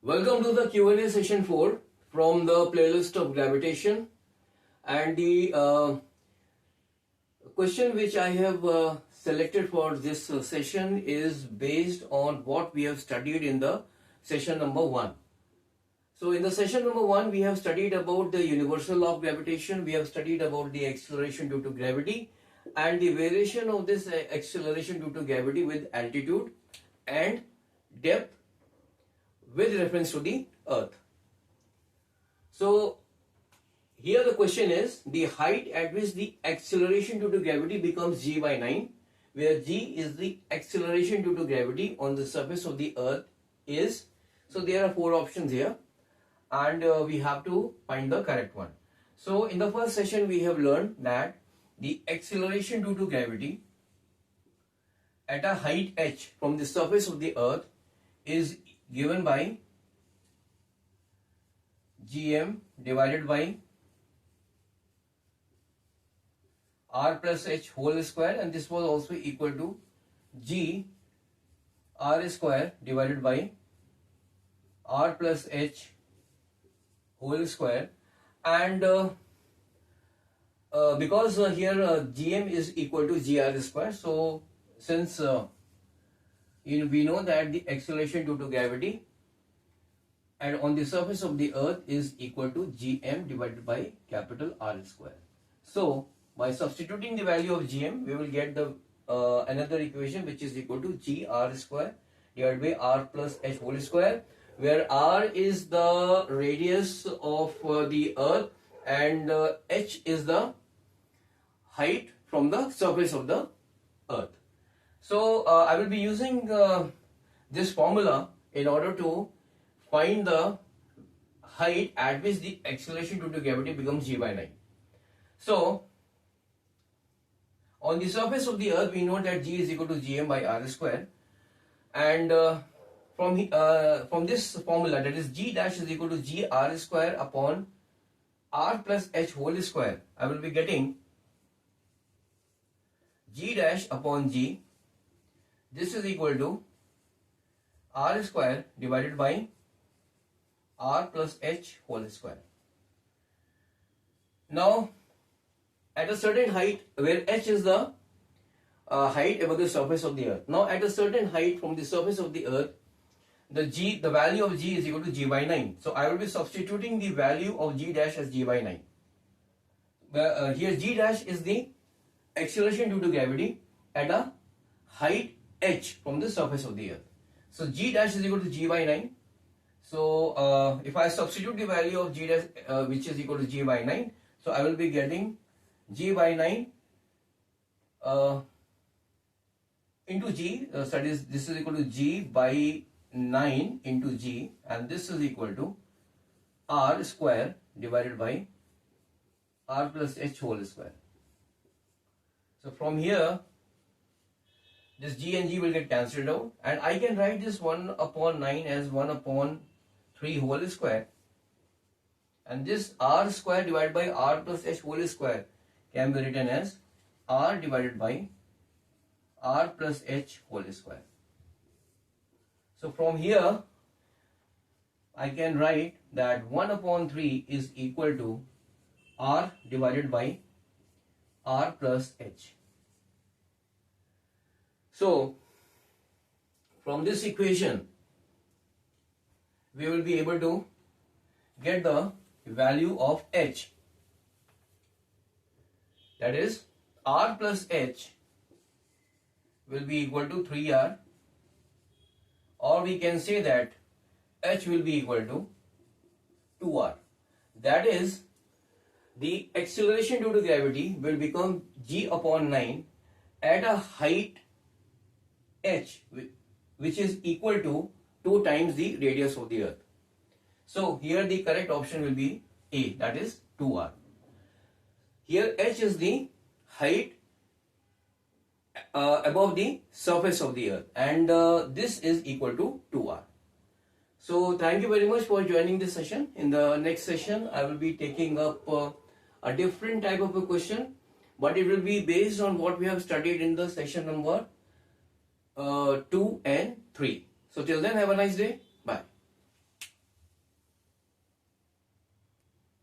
Welcome to the Q&A session 4 from the playlist of gravitation, and the question which I have selected for this session is based on what we have studied in the session number 1. So in the session number 1 we have studied about the universal law of gravitation, we have studied about the acceleration due to gravity and the variation of this acceleration due to gravity with altitude and depth with reference to the earth. So here the question is the height at which the acceleration due to gravity becomes g by 9, where g is the acceleration due to gravity on the surface of the earth is. So there are 4 options here and we have to find the correct one. So in the first session we have learned that the acceleration due to gravity at a height h from the surface of the earth is given by gm divided by r plus h whole square, and this was also equal to g r square divided by r plus h whole square. And because here gm is equal to gr square, so since we know that the acceleration due to gravity and on the surface of the earth is equal to gm divided by capital R square. So by substituting the value of gm, we will get the another equation which is equal to gr square divided by r plus h whole square, where r is the radius of the earth and h is the height from the surface of the earth. So I will be using this formula in order to find the height at which the acceleration due to gravity becomes g by 9. So on the surface of the earth we know that g is equal to gm by r square, and from this formula, that is g dash is equal to g r square upon r plus h whole square, I will be getting g dash upon g. This is equal to r square divided by r plus h whole square. Now at a certain height, where h is the height above the surface of the earth. Now at a certain height from the surface of the earth, the value of g is equal to g by 9. So I will be substituting the value of g dash as g by 9. Here g dash is the acceleration due to gravity at a height h from the surface of the earth. So g dash is equal to g by 9. So if I substitute the value of g dash which is equal to g by 9, so I will be getting g by 9 into g, that is this is equal to g by 9 into g, and this is equal to r square divided by r plus h whole square. So from here this g and g will get cancelled out, and I can write this 1 upon 9 as 1 upon 3 whole square, and this r square divided by r plus h whole square can be written as r divided by r plus h whole square. So from here I can write that 1 upon 3 is equal to r divided by r plus h. So from this equation we will be able to get the value of h, that is r plus h will be equal to 3r, or we can say that h will be equal to 2r. That is, the acceleration due to gravity will become g upon 9 at a height h which is equal to 2 times the radius of the earth. So here the correct option will be A, that is 2r. Here h is the height above the surface of the earth, and this is equal to 2r. So thank you very much for joining this session. In the next session I will be taking up a different type of a question, but it will be based on what we have studied in the session number 2 and 3. So till then, have a nice day.